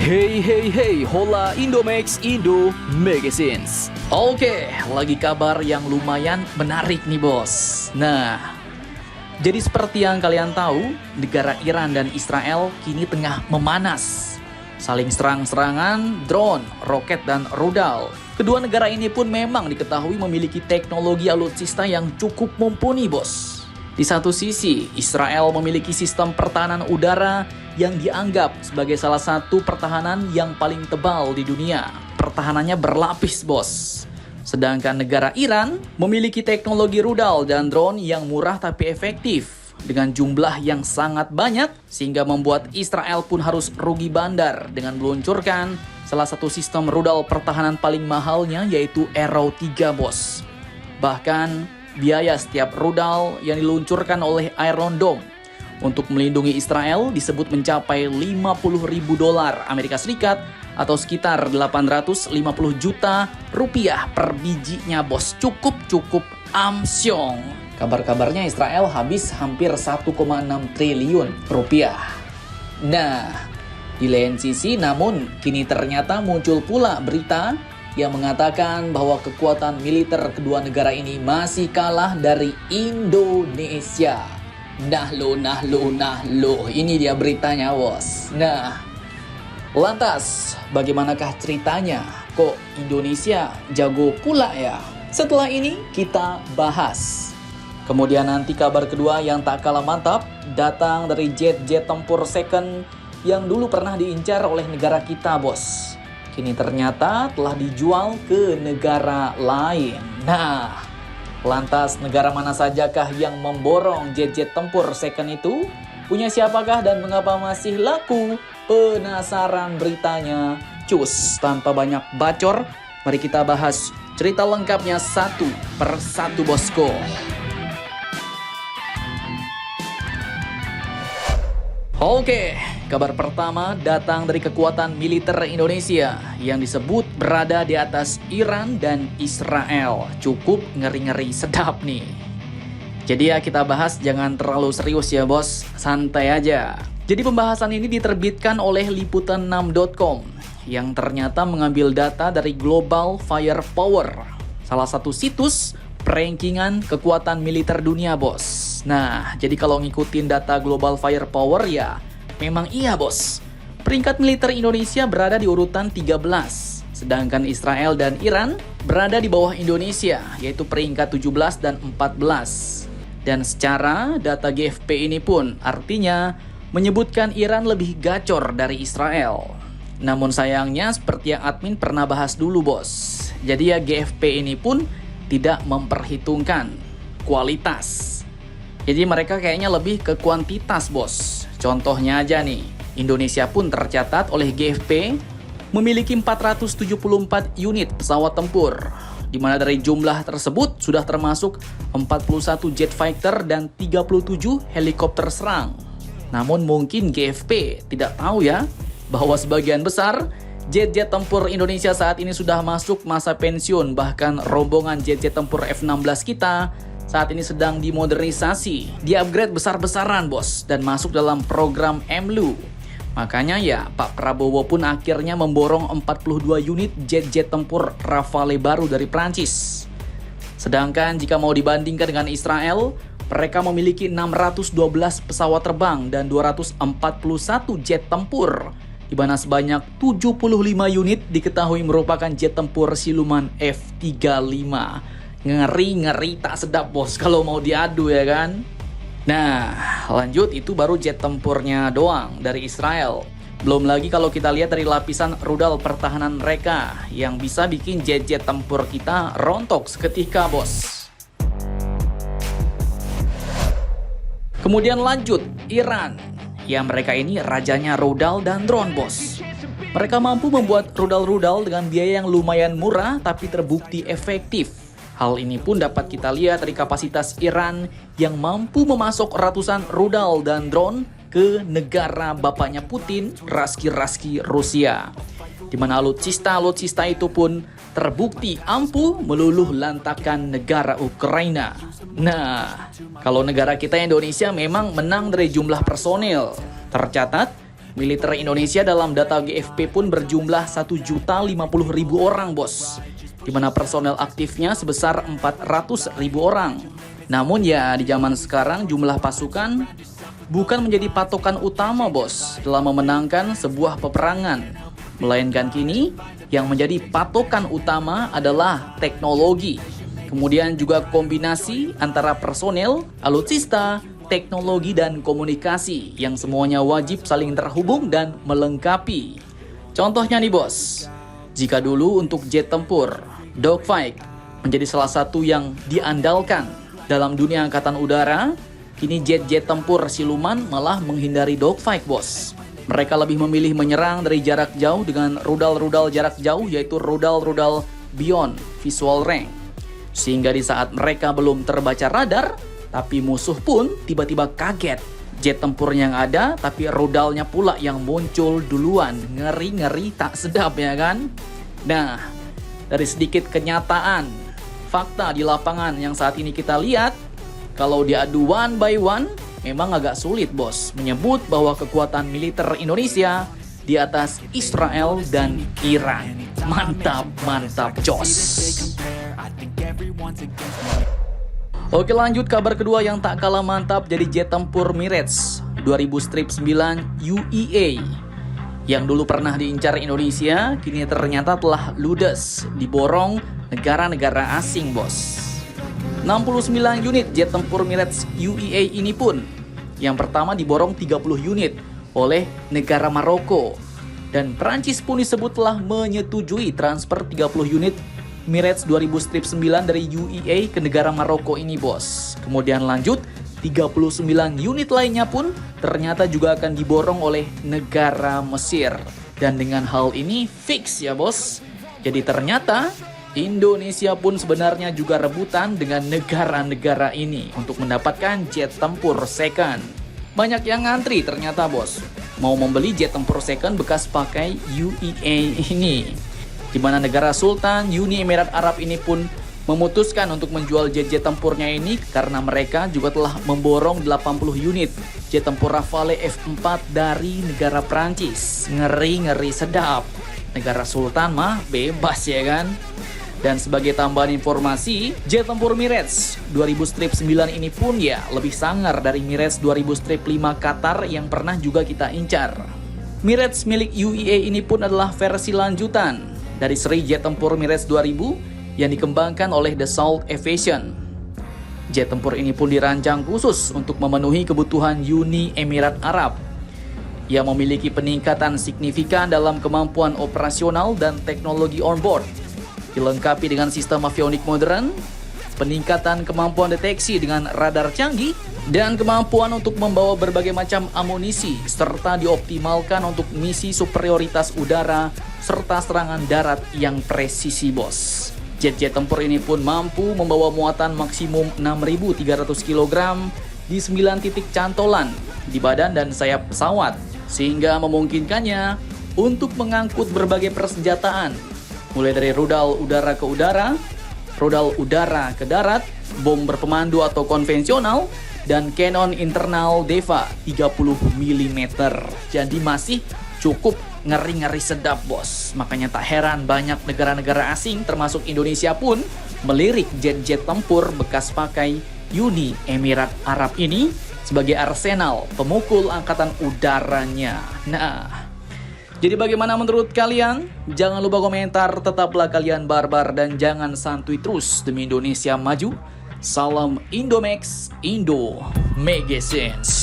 Hey hey hey, hola Indomax Indo Magazines. Oke, lagi kabar yang lumayan menarik nih bos. Nah, jadi seperti yang kalian tahu, negara Iran dan Israel kini tengah memanas. Saling serang-serangan, drone, roket, dan rudal. Kedua negara ini pun memang diketahui memiliki teknologi alutsista yang cukup mumpuni bos. Di satu sisi, Israel memiliki sistem pertahanan udara yang dianggap sebagai salah satu pertahanan yang paling tebal di dunia. Pertahanannya berlapis bos. Sedangkan negara Iran memiliki teknologi rudal dan drone yang murah tapi efektif dengan jumlah yang sangat banyak sehingga membuat Israel pun harus rugi bandar dengan meluncurkan salah satu sistem rudal pertahanan paling mahalnya yaitu Arrow 3 bos. Bahkan biaya setiap rudal yang diluncurkan oleh Iron Dome untuk melindungi Israel disebut mencapai $50.000 Amerika Serikat atau sekitar 850 juta rupiah per bijinya bos. Cukup amsyong. Kabar-kabarnya Israel habis hampir 1,6 triliun rupiah. Nah, di lain sisi namun kini ternyata muncul pula berita yang mengatakan bahwa kekuatan militer kedua negara ini masih kalah dari Indonesia. Nah lo, ini dia beritanya bos. Nah, lantas bagaimanakah ceritanya? Kok Indonesia jago pula ya? Setelah ini kita bahas. Kemudian nanti kabar kedua yang tak kalah mantap datang dari jet-jet tempur second yang dulu pernah diincar oleh negara kita bos. Kini ternyata telah dijual ke negara lain. Nah, lantas negara mana sajakah yang memborong jet-jet tempur second itu? Punya siapakah dan mengapa masih laku? Penasaran beritanya? Cus, tanpa banyak bacor, mari kita bahas cerita lengkapnya satu per satu bosku. Oke, kabar pertama datang dari kekuatan militer Indonesia yang disebut berada di atas Iran dan Israel. Cukup ngeri-ngeri sedap nih. Jadi ya kita bahas jangan terlalu serius ya bos, santai aja. Jadi pembahasan ini diterbitkan oleh liputan6.com yang ternyata mengambil data dari Global Firepower, salah satu situs rankingan kekuatan militer dunia bos. Nah, jadi kalau ngikutin data Global Firepower ya memang iya bos. Peringkat militer Indonesia berada di urutan 13. Sedangkan Israel dan Iran berada di bawah Indonesia yaitu peringkat 17 dan 14. Dan secara data GFP ini pun artinya menyebutkan Iran lebih gacor dari Israel. Namun sayangnya seperti yang admin pernah bahas dulu bos. Jadi ya GFP ini pun tidak memperhitungkan kualitas. Jadi mereka kayaknya lebih ke kuantitas bos. Contohnya aja nih, Indonesia pun tercatat oleh GFP memiliki 474 unit pesawat tempur. Di mana dari jumlah tersebut sudah termasuk 41 jet fighter dan 37 helikopter serang. Namun mungkin GFP tidak tahu ya bahwa sebagian besar jet-jet tempur Indonesia saat ini sudah masuk masa pensiun. Bahkan rombongan jet-jet tempur F-16 kita saat ini sedang dimodernisasi, di-upgrade besar-besaran bos, dan masuk dalam program MLU. Makanya ya Pak Prabowo pun akhirnya memborong 42 unit jet-jet tempur Rafale baru dari Prancis. Sedangkan jika mau dibandingkan dengan Israel, mereka memiliki 612 pesawat terbang dan 241 jet tempur, di mana sebanyak 75 unit diketahui merupakan jet tempur siluman F-35. Ngeri tak sedap bos kalau mau diadu ya kan. Nah lanjut, itu baru jet tempurnya doang dari Israel. Belum lagi kalau kita lihat dari lapisan rudal pertahanan mereka yang bisa bikin jet-jet tempur kita rontok seketika bos. Kemudian lanjut Iran. Ya mereka ini rajanya rudal dan drone bos. Mereka mampu membuat rudal-rudal dengan biaya yang lumayan murah tapi terbukti efektif. Hal ini pun dapat kita lihat dari kapasitas Iran yang mampu memasok ratusan rudal dan drone ke negara bapaknya Putin, raski-raski Rusia. Di mana alutsista itu pun terbukti ampuh meluluh lantakan negara Ukraina. Nah, kalau negara kita Indonesia memang menang dari jumlah personil. Tercatat Militer Indonesia dalam data GFP pun berjumlah 1.050.000 orang, bos. Di mana personel aktifnya sebesar 400.000 orang. Namun ya, di zaman sekarang jumlah pasukan bukan menjadi patokan utama, bos, dalam memenangkan sebuah peperangan. Melainkan kini, yang menjadi patokan utama adalah teknologi. Kemudian juga kombinasi antara personel, alutsista, teknologi dan komunikasi yang semuanya wajib saling terhubung dan melengkapi. Contohnya nih, bos, jika dulu untuk jet tempur, dogfight menjadi salah satu yang diandalkan dalam dunia angkatan udara, kini jet-jet tempur siluman malah menghindari dogfight, bos. Mereka lebih memilih menyerang dari jarak jauh dengan rudal-rudal jarak jauh, yaitu rudal-rudal beyond visual range. Sehingga di saat mereka belum terbaca radar, tapi musuh pun tiba-tiba kaget. Jet tempur yang ada, tapi rudalnya pula yang muncul duluan. Ngeri-ngeri tak sedap, ya kan? Nah, dari sedikit kenyataan, fakta di lapangan yang saat ini kita lihat, kalau diadu one by one, memang agak sulit, bos, menyebut bahwa kekuatan militer Indonesia di atas Israel dan Iran. Mantap, mantap, jos. Oke, lanjut kabar kedua yang tak kalah mantap jadi jet tempur Mirage 2000-9 UEA yang dulu pernah diincar Indonesia, kini ternyata telah ludes diborong negara-negara asing, bos. 69 unit jet tempur Mirage UEA ini pun yang pertama diborong 30 unit oleh negara Maroko, dan Prancis pun disebut telah menyetujui transfer 30 unit Mirage 2000-9 dari UEA ke negara Maroko ini, bos. Kemudian lanjut, 39 unit lainnya pun ternyata juga akan diborong oleh negara Mesir. Dan dengan hal ini fix ya, bos. Jadi ternyata Indonesia pun sebenarnya juga rebutan dengan negara-negara ini untuk mendapatkan jet tempur second. Banyak yang ngantri ternyata, bos, mau membeli jet tempur second bekas pakai UEA ini. Di mana negara Sultan Uni Emirat Arab ini pun memutuskan untuk menjual jet-jet tempurnya ini karena mereka juga telah memborong 80 unit jet tempur Rafale F4 dari negara Prancis. Ngeri-ngeri sedap. Negara Sultan mah bebas, ya kan? Dan sebagai tambahan informasi, jet tempur Mirage 2000-9 ini pun ya lebih sangar dari Mirage 2000-5 Qatar yang pernah juga kita incar. Mirage milik UEA ini pun adalah versi lanjutan dari seri jet tempur Mirage 2000 yang dikembangkan oleh Dassault Aviation. Jet tempur ini pun dirancang khusus untuk memenuhi kebutuhan Uni Emirat Arab yang memiliki peningkatan signifikan dalam kemampuan operasional dan teknologi onboard, dilengkapi dengan sistem avionik modern, peningkatan kemampuan deteksi dengan radar canggih, dan kemampuan untuk membawa berbagai macam amunisi, serta dioptimalkan untuk misi superioritas udara serta serangan darat yang presisi, bos. Jet-jet tempur ini pun mampu membawa muatan maksimum 6.300 kg di 9 titik cantolan di badan dan sayap pesawat, sehingga memungkinkannya untuk mengangkut berbagai persenjataan, mulai dari rudal udara ke udara, rudal udara ke darat, bom berpemandu atau konvensional, dan Canon internal DEVA 30 mm. Jadi masih cukup ngeri-ngeri sedap, bos. Makanya tak heran banyak negara-negara asing termasuk Indonesia pun melirik jet-jet tempur bekas pakai Uni Emirat Arab ini sebagai arsenal pemukul angkatan udaranya. Nah, jadi bagaimana menurut kalian? Jangan lupa komentar, tetaplah kalian barbar dan jangan santuy terus demi Indonesia maju. Salam Indomax, Indo Megasense.